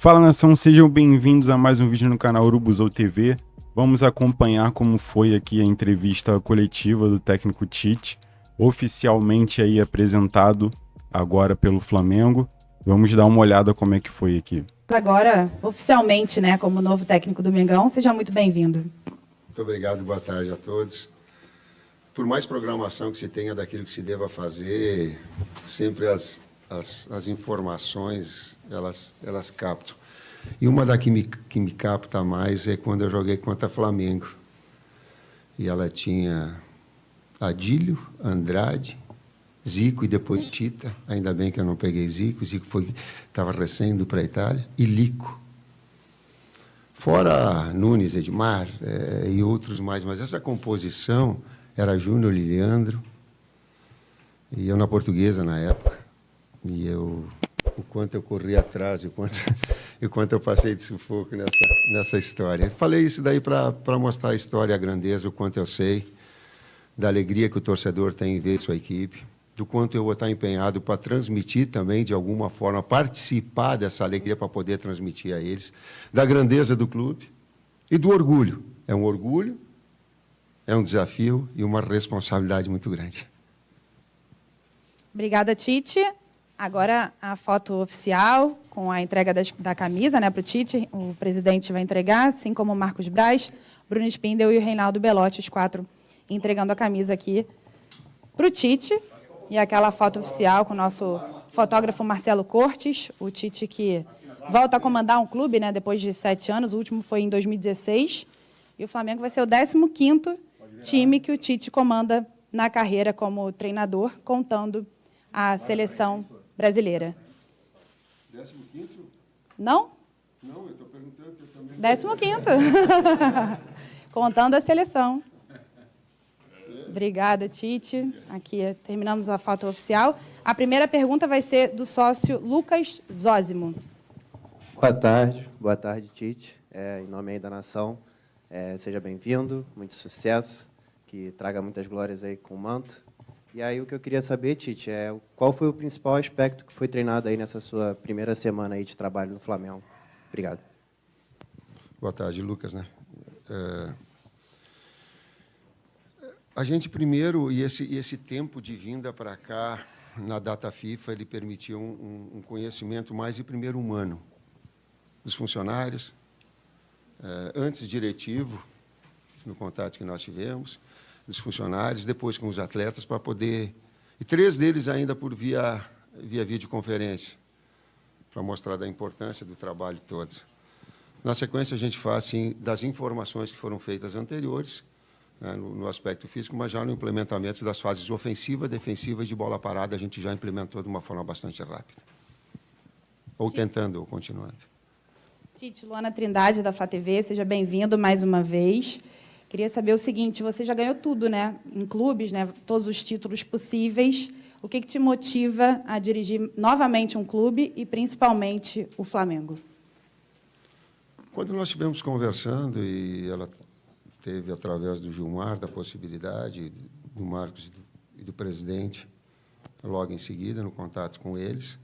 Fala, nação, sejam bem-vindos a mais um vídeo no canal Urubuzou TV. Vamos acompanhar como foi aqui a entrevista coletiva do técnico Tite, oficialmente aí apresentado agora pelo Flamengo. Vamos dar uma olhada como é que foi aqui. Agora, oficialmente, né, como novo técnico do Mengão, seja muito bem-vindo. Muito obrigado, boa tarde a todos. Por mais programação que se tenha daquilo que se deva fazer, sempre as informações, elas captam. E uma da que me capta mais é quando eu joguei contra Flamengo. E ela tinha Adílio, Andrade, Zico e depois Tita. Ainda bem que eu não peguei Zico. Zico estava recém indo para a Itália. E Lico. Fora Nunes, Edmar e outros mais. Mas essa composição era Júnior, Liliandro. E eu na Portuguesa na época. E o quanto eu corri atrás, o quanto eu passei de sufoco nessa história. Eu falei isso daí para mostrar a história, a grandeza, o quanto eu sei, da alegria que o torcedor tem em ver sua equipe, do quanto eu vou estar empenhado para transmitir também, de alguma forma, participar dessa alegria para poder transmitir a eles, da grandeza do clube e do orgulho. É um orgulho, é um desafio e uma responsabilidade muito grande. Obrigada, Tite. Agora a foto oficial com a entrega da camisa, né, para o Tite. O presidente vai entregar, assim como o Marcos Braz, Bruno Spindel e o Reinaldo Belotti, os quatro entregando a camisa aqui para o Tite. E aquela foto oficial com o nosso fotógrafo Marcelo Cortes, o Tite que volta a comandar um clube, né, depois de 7 anos, o último foi em 2016. E o Flamengo vai ser o 15º time que o Tite comanda na carreira como treinador, contando a seleção brasileira. 15º? Não? Não, eu estou perguntando, eu também... 15º. Contando a seleção. Obrigada, Tite. Aqui terminamos a foto oficial. A primeira pergunta vai ser do sócio Lucas Zósimo. Boa tarde, Tite. Em nome aí da nação, seja bem-vindo, muito sucesso, que traga muitas glórias aí com o manto. E aí o que eu queria saber, Tite, qual foi o principal aspecto que foi treinado aí nessa sua primeira semana aí de trabalho no Flamengo? Obrigado. Boa tarde, Lucas, né? A gente primeiro, e esse tempo de vinda para cá, na data FIFA, ele permitiu um conhecimento mais de primeiro humano dos funcionários, antes diretivo, no contato que nós tivemos, dos funcionários, depois com os atletas, para poder... E 3 deles ainda por via videoconferência, para mostrar da importância do trabalho todo. Na sequência, a gente faz, assim, das informações que foram feitas anteriores, né, no aspecto físico, mas já no implementamento das fases ofensiva, defensiva e de bola parada, a gente já implementou de uma forma bastante rápida. Ou tentando, ou continuando. Tite, Luana Trindade, da Flá TV, seja bem-vindo mais uma vez. Queria saber o seguinte, você já ganhou tudo, né, em clubes, né, todos os títulos possíveis. O que te motiva a dirigir novamente um clube e, principalmente, o Flamengo? Quando nós estivemos conversando, e ela teve, através do Gilmar, da possibilidade, do Marcos e do presidente, logo em seguida, no contato com eles,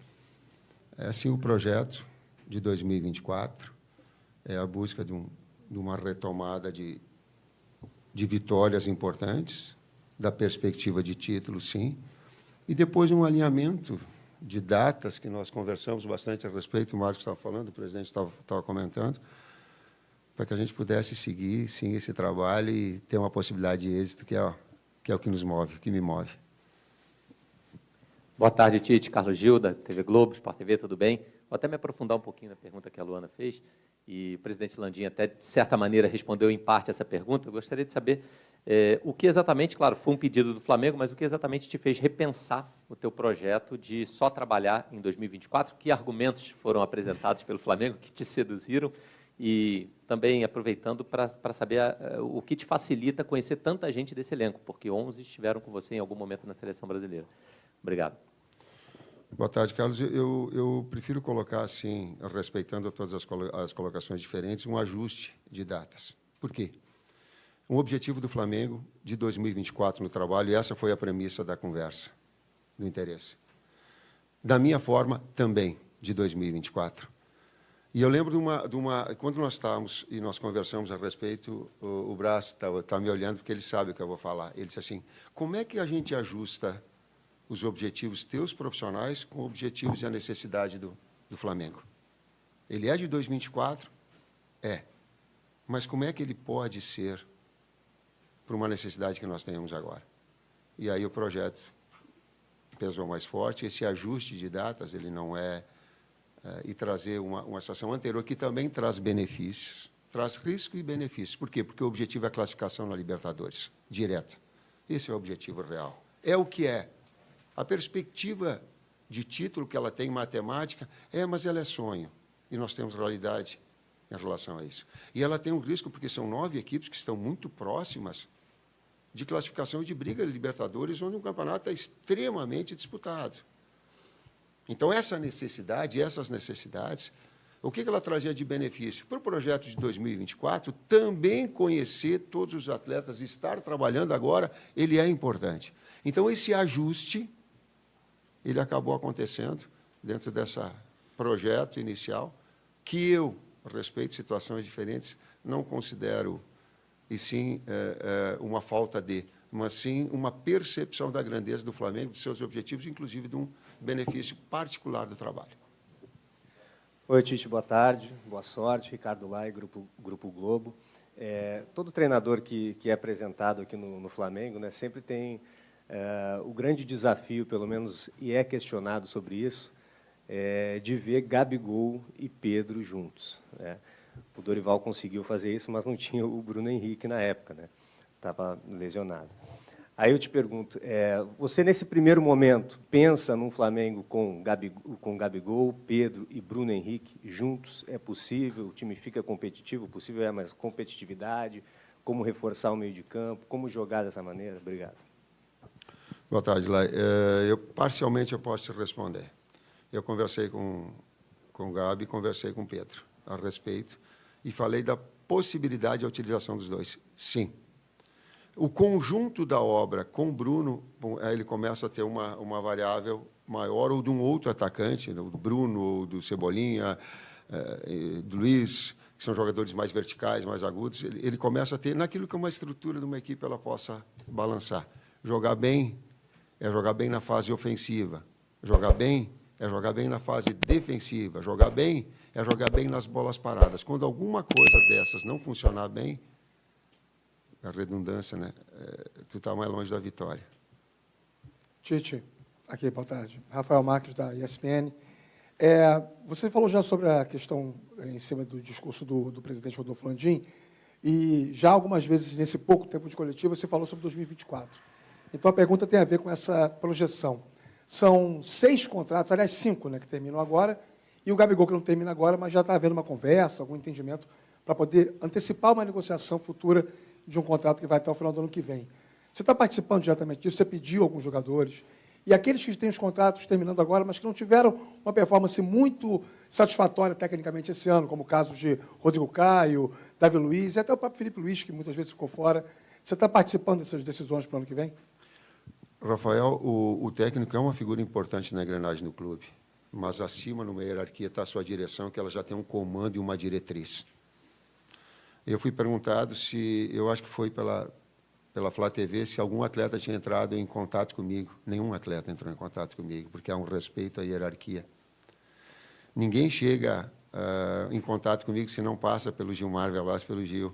assim, o projeto de 2024 é a busca de uma retomada de vitórias importantes, da perspectiva de título, sim, e depois um alinhamento de datas, que nós conversamos bastante a respeito, o Marcos estava falando, o presidente estava comentando, para que a gente pudesse seguir, sim, esse trabalho e ter uma possibilidade de êxito, que é o que nos move, que me move. Boa tarde, Tite. Carlos Gil, da TV Globo, Sport TV, tudo bem? Vou até me aprofundar um pouquinho na pergunta que a Luana fez, e o presidente Landim até, de certa maneira, respondeu em parte essa pergunta. Eu gostaria de saber o que exatamente, claro, foi um pedido do Flamengo, mas o que exatamente te fez repensar o teu projeto de só trabalhar em 2024? Que argumentos foram apresentados pelo Flamengo que te seduziram? E também aproveitando para saber o que te facilita conhecer tanta gente desse elenco, porque 11 estiveram com você em algum momento na seleção brasileira. Obrigado. Boa tarde, Carlos. Eu prefiro colocar, assim, respeitando todas as colocações diferentes, um ajuste de datas. Por quê? Um objetivo do Flamengo de 2024 no trabalho, e essa foi a premissa da conversa, do interesse. Da minha forma, também, de 2024. E eu lembro quando nós estávamos e nós conversamos a respeito, o Brás está me olhando porque ele sabe o que eu vou falar. Ele disse assim, como é que a gente ajusta os objetivos teus profissionais com objetivos e a necessidade do Flamengo? Ele é de 2024? É. Mas como é que ele pode ser para uma necessidade que nós tenhamos agora? E aí o projeto pesou mais forte, esse ajuste de datas, ele não e trazer uma situação anterior que também traz benefícios, traz risco e benefícios. Por quê? Porque o objetivo é a classificação na Libertadores, direta. Esse é o objetivo real. É o que é. A perspectiva de título que ela tem em matemática mas ela é sonho. E nós temos realidade em relação a isso. E ela tem um risco, porque são 9 equipes que estão muito próximas de classificação e de briga de Libertadores, onde o campeonato é extremamente disputado. Então, essas necessidades, o que ela trazia de benefício? Para o projeto de 2024, também conhecer todos os atletas, estar trabalhando agora, ele é importante. Então, esse ajuste, ele acabou acontecendo dentro desse projeto inicial, que eu, a respeito de situações diferentes, não considero, e sim, uma falta mas sim uma percepção da grandeza do Flamengo, de seus objetivos, inclusive de um benefício particular do trabalho. Oi, Tite, boa tarde, boa sorte. Ricardo Lai, Grupo Globo. Todo treinador que é apresentado aqui no Flamengo, né, sempre tem o grande desafio, pelo menos, e é questionado sobre isso, de ver Gabigol e Pedro juntos, né? O Dorival conseguiu fazer isso, mas não tinha o Bruno Henrique na época, né? Estava lesionado. Aí eu te pergunto, você nesse primeiro momento pensa num Flamengo com Gabigol, Pedro e Bruno Henrique juntos? É possível? O time fica competitivo? Possível mas competitividade? Como reforçar o meio de campo? Como jogar dessa maneira? Obrigado. Boa tarde, Lai. Parcialmente eu posso te responder. Eu conversei com o Gabi, conversei com o Pedro a respeito e falei da possibilidade da utilização dos dois. Sim. O conjunto da obra com o Bruno, ele começa a ter uma variável maior, ou de um outro atacante, do Bruno, ou do Cebolinha, do Luiz, que são jogadores mais verticais, mais agudos, ele começa a ter, naquilo que é uma estrutura de uma equipe, ela possa balançar. Jogar bem é jogar bem na fase ofensiva. Jogar bem é jogar bem na fase defensiva. Jogar bem é jogar bem nas bolas paradas. Quando alguma coisa dessas não funcionar bem, a redundância, né? Tu está mais longe da vitória. Tite, aqui, boa tarde. Rafael Marques, da ESPN. Você falou já sobre a questão em cima do discurso do presidente Rodolfo Landim, e já algumas vezes, nesse pouco tempo de coletivo, você falou sobre 2024. Então, a pergunta tem a ver com essa projeção. São 6 contratos, aliás, 5, né, que terminam agora, e o Gabigol, que não termina agora, mas já está havendo uma conversa, algum entendimento, para poder antecipar uma negociação futura de um contrato que vai até o final do ano que vem. Você está participando diretamente disso? Você pediu alguns jogadores? E aqueles que têm os contratos terminando agora, mas que não tiveram uma performance muito satisfatória tecnicamente esse ano, como o caso de Rodrigo Caio, Davi Luiz, e até o próprio Felipe Luiz, que muitas vezes ficou fora. Você está participando dessas decisões para o ano que vem? Rafael, o técnico é uma figura importante na engrenagem do clube, mas acima, numa hierarquia, está a sua direção, que ela já tem um comando e uma diretriz. Eu fui perguntado se, eu acho que foi pela Flá TV, se algum atleta tinha entrado em contato comigo. Nenhum atleta entrou em contato comigo, porque há um respeito à hierarquia. Ninguém chega em contato comigo se não passa pelo Gilmar Veloz, pelo Gil.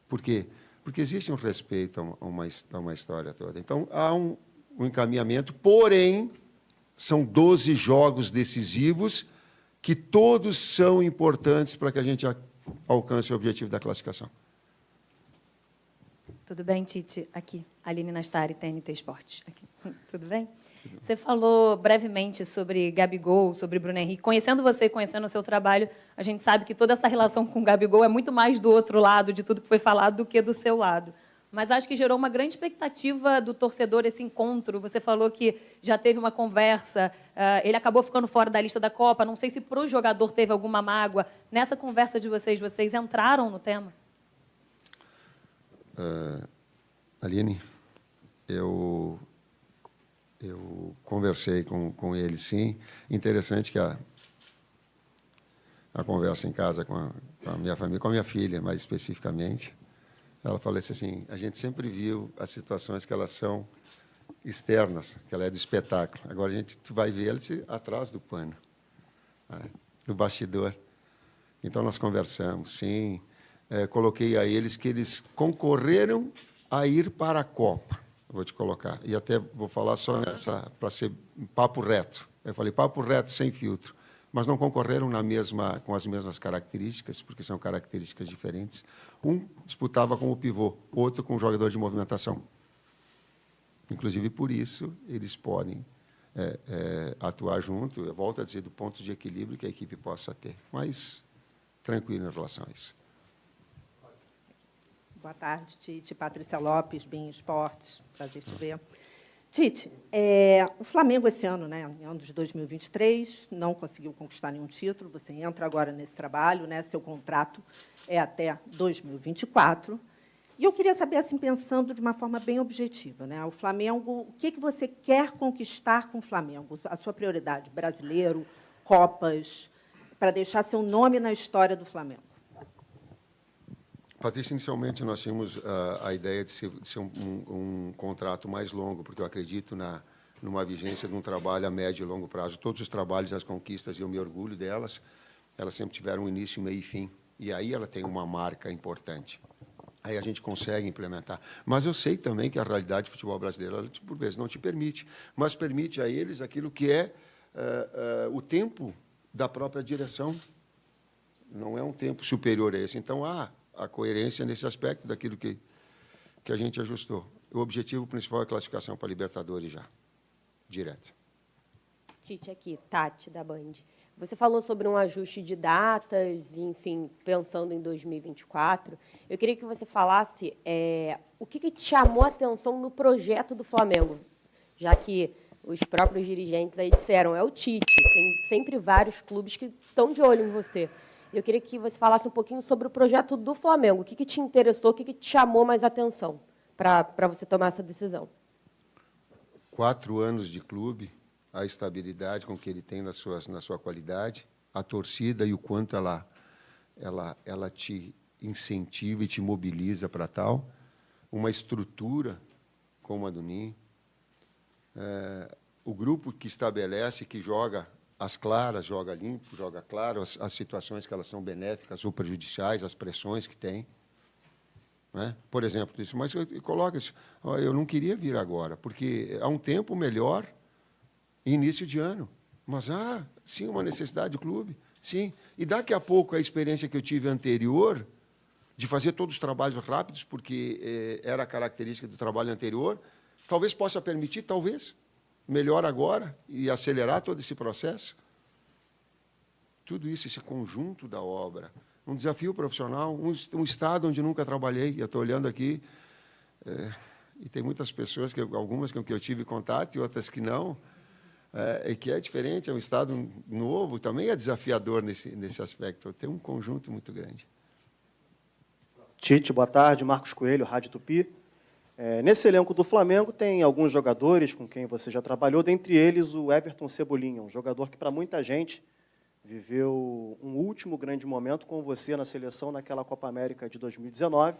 Por quê? Porque existe um respeito a uma história toda. Então, há um encaminhamento, porém, são 12 jogos decisivos que todos são importantes para que a gente alcance o objetivo da classificação. Tudo bem, Tite? Aqui, Aline Nastari, TNT Esportes. Aqui. Tudo bem? Você falou brevemente sobre Gabigol, sobre Bruno Henrique. Conhecendo você e conhecendo o seu trabalho, a gente sabe que toda essa relação com o Gabigol é muito mais do outro lado de tudo que foi falado do que do seu lado. Mas acho que gerou uma grande expectativa do torcedor esse encontro. Você falou que já teve uma conversa, ele acabou ficando fora da lista da Copa. Não sei se para o jogador teve alguma mágoa. Nessa conversa de vocês entraram no tema? Aline, eu conversei com ele, sim. Interessante que a conversa em casa com a minha família, com a minha filha, mais especificamente. Ela falou assim, a gente sempre viu as situações que elas são externas, que ela é do espetáculo. Agora tu vai ver elas atrás do pano, né, no bastidor. Então, nós conversamos, sim. Coloquei a eles que eles concorreram a ir para a Copa. Vou te colocar. E até vou falar só nessa, para ser papo reto. Eu falei papo reto, sem filtro. Mas não concorreram com as mesmas características, porque são características diferentes. Um disputava com o pivô, outro com o jogador de movimentação. Inclusive, por isso, eles podem atuar junto. Eu volto a dizer, do ponto de equilíbrio que a equipe possa ter. Mas tranquilo em relação a isso. Boa tarde, Tite. Patrícia Lopes, BIM Esportes. Prazer te ver. Tite, o Flamengo esse ano, né, em ano de 2023, não conseguiu conquistar nenhum título. Você entra agora nesse trabalho, né, seu contrato é até 2024. E eu queria saber, assim, pensando de uma forma bem objetiva, né, o Flamengo, o que você quer conquistar com o Flamengo? A sua prioridade, brasileiro, Copas, para deixar seu nome na história do Flamengo? Patrícia, inicialmente nós tínhamos a ideia de ser um contrato mais longo, porque eu acredito numa vigência de um trabalho a médio e longo prazo. Todos os trabalhos, as conquistas, eu me orgulho delas, elas sempre tiveram um início, meio e fim. E aí ela tem uma marca importante. Aí a gente consegue implementar. Mas eu sei também que a realidade do futebol brasileiro, ela, por vezes, não te permite, mas permite a eles aquilo que é o tempo da própria direção. Não é um tempo superior a esse. Então, há a coerência nesse aspecto daquilo que a gente ajustou. O objetivo principal é a classificação para a Libertadores já, direto. Tite, aqui, Tati, da Band. Você falou sobre um ajuste de datas, enfim, pensando em 2024. Eu queria que você falasse o que te chamou a atenção no projeto do Flamengo, já que os próprios dirigentes aí disseram, é o Tite, tem sempre vários clubes que estão de olho em você. Eu queria que você falasse um pouquinho sobre o projeto do Flamengo. O que te interessou, o que te chamou mais atenção para você tomar essa decisão? 4 anos de clube, a estabilidade com que ele tem na sua qualidade, a torcida e o quanto ela te incentiva e te mobiliza para tal, uma estrutura como a do Ninho, o grupo que estabelece, que joga as claras, joga limpo, joga claro, as situações que elas são benéficas ou prejudiciais, as pressões que tem. Né? Por exemplo, isso, mas coloca isso, eu não queria vir agora, porque há um tempo melhor, início de ano. Mas, sim, uma necessidade do clube, sim. E daqui a pouco a experiência que eu tive anterior, de fazer todos os trabalhos rápidos, porque era a característica do trabalho anterior, talvez possa permitir, talvez, melhor agora e acelerar todo esse processo. Tudo isso, esse conjunto da obra, um desafio profissional, um estado onde nunca trabalhei. Eu estou olhando aqui, e tem muitas pessoas, algumas com que eu tive contato e outras que não, e que é diferente, é um estado novo, também é desafiador nesse aspecto. Tem um conjunto muito grande. Tite, boa tarde. Marcos Coelho, Rádio Tupi. Nesse elenco do Flamengo tem alguns jogadores com quem você já trabalhou, dentre eles o Everton Cebolinha, um jogador que, para muita gente, viveu um último grande momento com você na seleção naquela Copa América de 2019,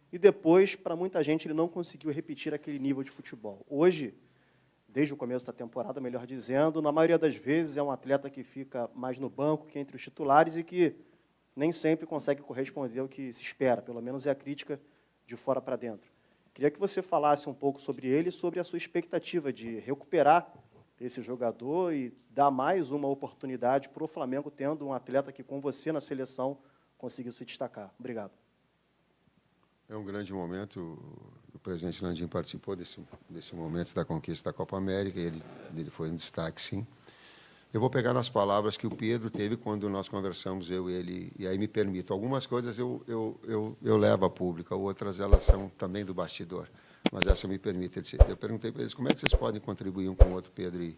e depois, para muita gente, ele não conseguiu repetir aquele nível de futebol. Hoje, desde o começo da temporada, melhor dizendo, na maioria das vezes é um atleta que fica mais no banco que entre os titulares e que nem sempre consegue corresponder ao que se espera, pelo menos é a crítica de fora para dentro. Queria que você falasse um pouco sobre ele, sobre a sua expectativa de recuperar esse jogador e dar mais uma oportunidade para o Flamengo, tendo um atleta que, com você na seleção, conseguiu se destacar. Obrigado. É um grande momento. O presidente Landim participou desse momento da conquista da Copa América, e ele foi um destaque, sim. Eu vou pegar nas palavras que o Pedro teve quando nós conversamos, eu e ele, e aí me permito. Algumas coisas eu levo a público, outras elas são também do bastidor, mas essa me permite. Eu perguntei para eles como é que vocês podem contribuir um com o outro, Pedro e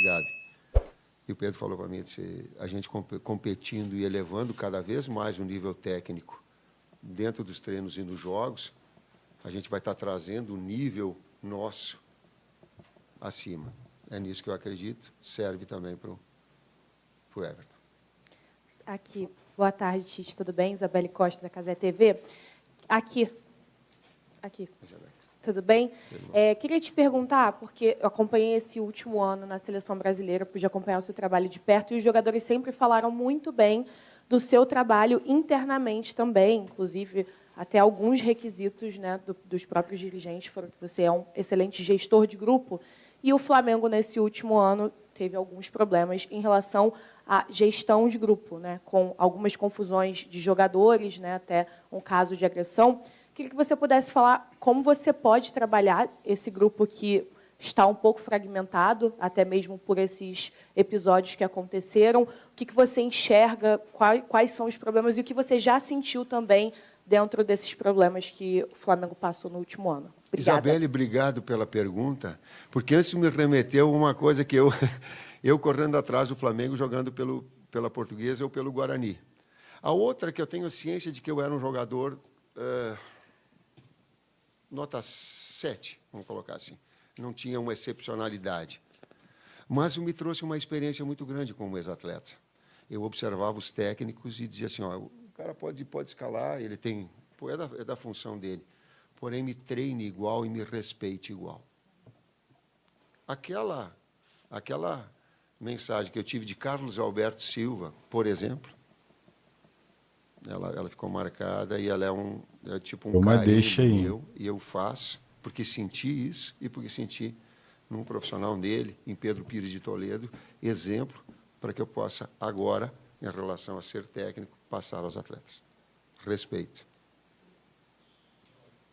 Gabi. E o Pedro falou para mim, disse, a gente competindo e elevando cada vez mais o nível técnico dentro dos treinos e nos jogos, a gente vai estar trazendo o nível nosso acima. É nisso que eu acredito, serve também para o Everton. Aqui. Boa tarde, Tite. Tudo bem? Isabelle Costa, da Casé TV. Aqui. Tudo bem? Queria te perguntar, porque eu acompanhei esse último ano na Seleção Brasileira, pude acompanhar o seu trabalho de perto, e os jogadores sempre falaram muito bem do seu trabalho internamente também, inclusive até alguns requisitos, né, dos próprios dirigentes foram que você é um excelente gestor de grupo, e o Flamengo, nesse último ano, teve alguns problemas em relação à gestão de grupo, né, com algumas confusões de jogadores, né, até um caso de agressão. Queria que você pudesse falar como você pode trabalhar esse grupo que está um pouco fragmentado, até mesmo por esses episódios que aconteceram. O que você enxerga, quais são os problemas e o que você já sentiu também dentro desses problemas que o Flamengo passou no último ano. Obrigada. Isabelle, obrigado pela pergunta, porque antes me remeteu a uma coisa que eu correndo atrás do Flamengo, jogando pela Portuguesa ou pelo Guarani. A outra que eu tenho ciência de que eu era um jogador... nota 7, vamos colocar assim. Não tinha uma excepcionalidade. Mas me trouxe uma experiência muito grande como ex-atleta. Eu observava os técnicos e dizia assim, ó, o cara pode escalar, ele tem... é da função dele. Porém, me treine igual e me respeite igual. Aquela mensagem que eu tive de Carlos Alberto Silva, por exemplo, ela ficou marcada e ela é tipo um carinho deixa aí. meu, e eu faço porque senti isso e porque senti num profissional dele, em Pedro Pires de Toledo, exemplo para que eu possa agora, em relação a ser técnico, passar aos atletas. Respeito.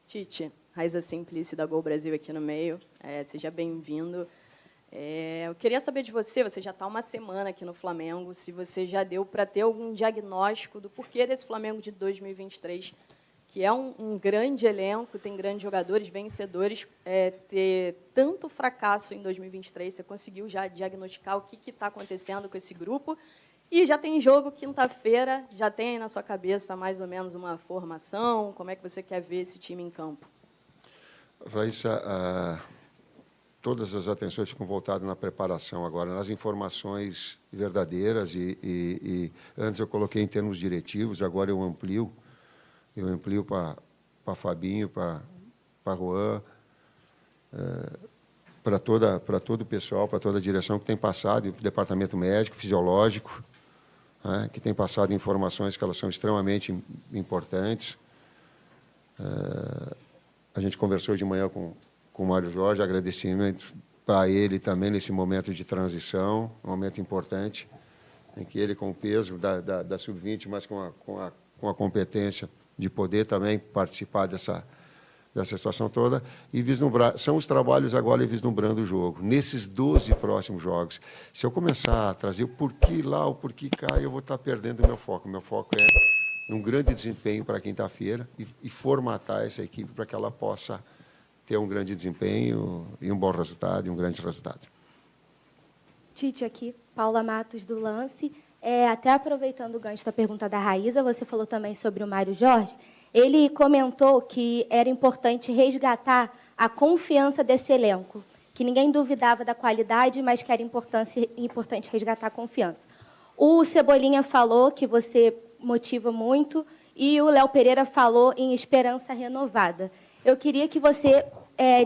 Tite, Raiza Simplício da Gol Brasil aqui no meio. Seja bem-vindo. Eu queria saber de você, você já está uma semana aqui no Flamengo, se você já deu para ter algum diagnóstico do porquê desse Flamengo de 2023, que é um grande elenco, tem grandes jogadores, vencedores, ter tanto fracasso em 2023, você conseguiu já diagnosticar o que está acontecendo com esse grupo? E já tem jogo quinta-feira, já tem na sua cabeça mais ou menos uma formação, como é que você quer ver esse time em campo? Raíssa, todas as atenções ficam voltadas na preparação agora, nas informações verdadeiras e antes eu coloquei em termos diretivos, agora eu amplio para Fabinho, para Juan, para todo o pessoal, para toda a direção que tem passado, o departamento médico, fisiológico, né, que tem passado informações que elas são extremamente importantes. A gente conversou de manhã com o Mário Jorge, agradecimento para ele também nesse momento de transição, um momento importante, em que ele, com o peso da Sub-20, mas com a competência de poder também participar dessa situação toda, e vislumbrar, são os trabalhos agora vislumbrando o jogo. Nesses 12 próximos jogos, se eu começar a trazer o porquê lá, o porquê cá, eu vou estar perdendo o meu foco. Meu foco é um grande desempenho para quinta-feira e formatar essa equipe para que ela possa ter um grande desempenho e um bom resultado, e um grande resultado. Tite aqui, Paula Matos do Lance. Até aproveitando o gancho da pergunta da Raíza, você falou também sobre o Mário Jorge. Ele comentou que era importante resgatar a confiança desse elenco, que ninguém duvidava da qualidade, mas que era importante resgatar a confiança. O Cebolinha falou que você motiva muito e o Léo Pereira falou em esperança renovada. Eu queria que você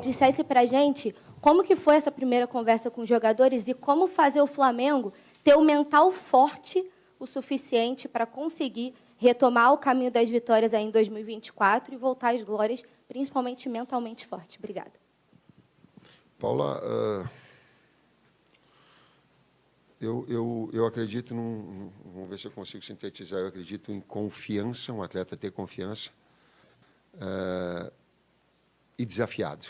dissesse para a gente como que foi essa primeira conversa com os jogadores e como fazer o Flamengo ter o mental forte o suficiente para conseguir retomar o caminho das vitórias aí em 2024 e voltar às glórias, principalmente mentalmente forte. Obrigada. Paula, eu acredito vamos ver se eu consigo sintetizar, eu acredito em confiança, um atleta ter confiança e desafiado.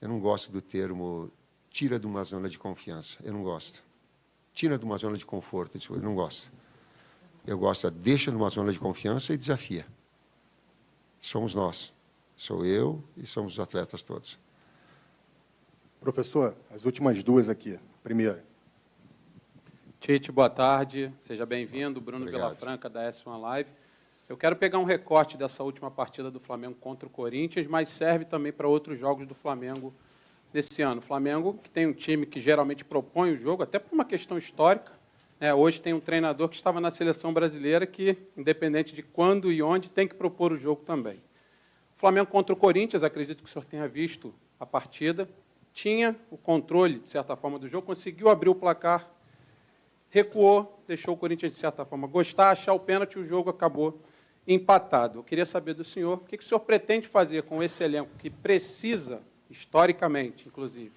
Eu não gosto do termo tira de uma zona de confiança, eu não gosto. Tira de uma zona de conforto, eu não gosto. Eu gosto, deixa numa zona de confiança e desafia. Somos nós, sou eu e somos os atletas todos. Professor, as últimas duas aqui. Primeira. Tite, boa tarde, seja bem-vindo. Bruno Vilafranca, da S1 Live. Eu quero pegar um recorte dessa última partida do Flamengo contra o Corinthians, mas serve também para outros jogos do Flamengo desse ano. O Flamengo, que tem um time que geralmente propõe o jogo, até por uma questão histórica, Hoje tem um treinador que estava na seleção brasileira que, independente de quando e onde, tem que propor o jogo também. O Flamengo contra o Corinthians, acredito que o senhor tenha visto a partida, tinha o controle, de certa forma, do jogo, conseguiu abrir o placar, recuou, deixou o Corinthians, de certa forma, gostar, achar o pênalti, o jogo acabou empatado. Eu queria saber do senhor o que o senhor pretende fazer com esse elenco que precisa, historicamente, inclusive,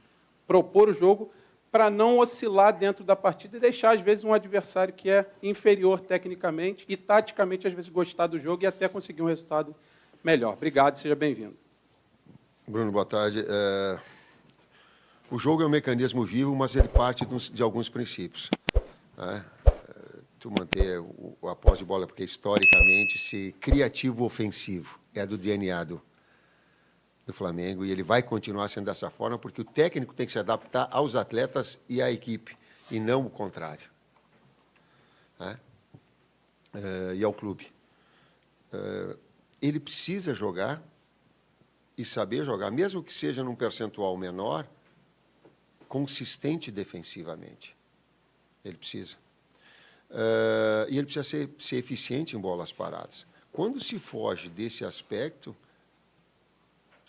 propor o jogo para não oscilar dentro da partida e deixar, às vezes, um adversário que é inferior tecnicamente e, taticamente, às vezes, gostar do jogo e até conseguir um resultado melhor. Obrigado, seja bem-vindo. Bruno, boa tarde. O jogo é um mecanismo vivo, mas ele parte de alguns princípios. Né? Tu manter a posse de bola, porque, historicamente, ser criativo ofensivo é do DNA do Flamengo, e ele vai continuar sendo dessa forma, porque o técnico tem que se adaptar aos atletas e à equipe, e não o contrário. Né? E ao clube. Ele precisa jogar e saber jogar, mesmo que seja num percentual menor, consistente defensivamente. Ele precisa. E ele precisa ser eficiente em bolas paradas. Quando se foge desse aspecto,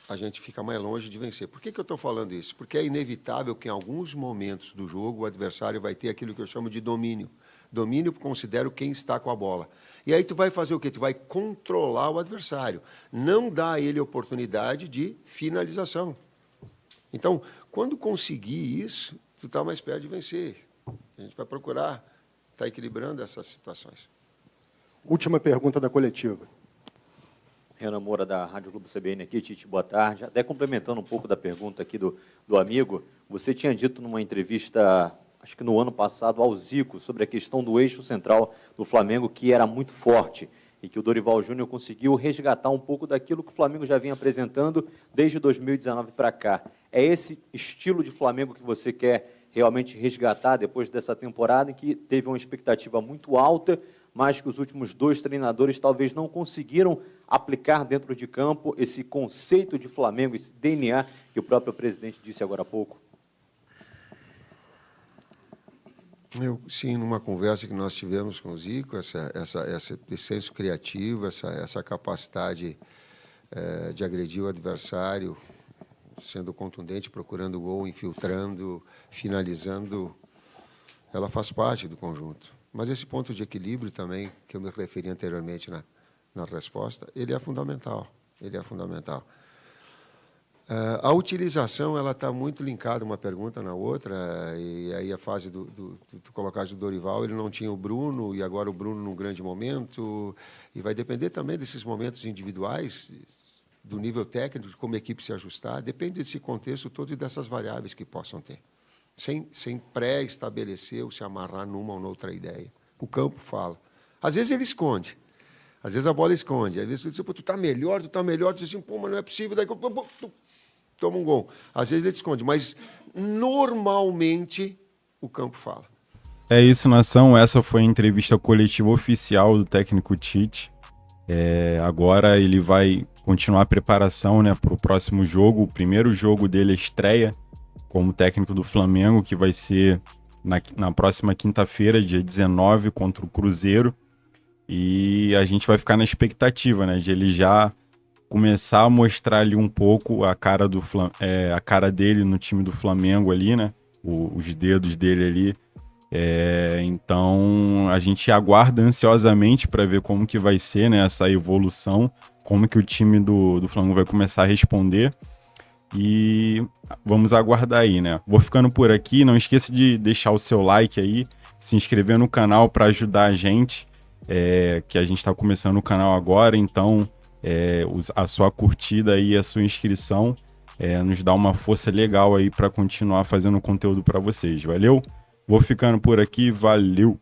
a gente fica mais longe de vencer. Por que eu estou falando isso? Porque é inevitável que, em alguns momentos do jogo, o adversário vai ter aquilo que eu chamo de domínio. Domínio, considero quem está com a bola. E aí tu vai fazer o quê? Tu vai controlar o adversário. Não dá a ele oportunidade de finalização. Então, quando conseguir isso, tu está mais perto de vencer. A gente vai procurar estar equilibrando essas situações. Última pergunta da coletiva. Renan Moura, da Rádio Globo CBN aqui. Tite, boa tarde. Até complementando um pouco da pergunta aqui do amigo, você tinha dito numa entrevista, acho que no ano passado, ao Zico, sobre a questão do eixo central do Flamengo, que era muito forte, e que o Dorival Júnior conseguiu resgatar um pouco daquilo que o Flamengo já vinha apresentando desde 2019 para cá. É esse estilo de Flamengo que você quer realmente resgatar depois dessa temporada, em que teve uma expectativa muito alta, mas que os últimos dois treinadores talvez não conseguiram aplicar dentro de campo esse conceito de Flamengo, esse DNA que o próprio presidente disse agora há pouco? Sim, numa conversa que nós tivemos com o Zico, esse senso criativo, essa capacidade de agredir o adversário, sendo contundente, procurando gol, infiltrando, finalizando, ela faz parte do conjunto. Mas esse ponto de equilíbrio também, que eu me referi anteriormente na resposta, ele é fundamental. Ele é fundamental. A utilização, ela está muito linkada uma pergunta na outra, e aí a fase do colocar do Dorival, ele não tinha o Bruno, e agora o Bruno num grande momento, e vai depender também desses momentos individuais, do nível técnico, de como a equipe se ajustar, depende desse contexto todo e dessas variáveis que possam ter. Sem pré-estabelecer ou se amarrar numa ou noutra ideia. O campo fala. Às vezes ele esconde, às vezes a bola esconde, às vezes tu diz, pô, tu está melhor, tu diz assim, pô, mas não é possível, daí tu toma um gol. Às vezes ele te esconde, mas normalmente o campo fala. É isso, nação. Essa foi a entrevista coletiva oficial do técnico Tite. Agora ele vai continuar a preparação, né, para o próximo jogo. O primeiro jogo dele é estreia como técnico do Flamengo, que vai ser na próxima quinta-feira, dia 19, contra o Cruzeiro. E a gente vai ficar na expectativa, né, de ele já começar a mostrar ali um pouco a cara a cara dele no time do Flamengo ali, né, os dedos dele ali. Então a gente aguarda ansiosamente para ver como que vai ser, né, essa evolução, como que o time do Flamengo vai começar a responder. E vamos aguardar aí, né? Vou ficando por aqui. Não esqueça de deixar o seu like aí, se inscrever no canal para ajudar a gente, que a gente está começando o canal agora. Então, a sua curtida aí, a sua inscrição, nos dá uma força legal aí para continuar fazendo conteúdo para vocês. Valeu? Vou ficando por aqui. Valeu!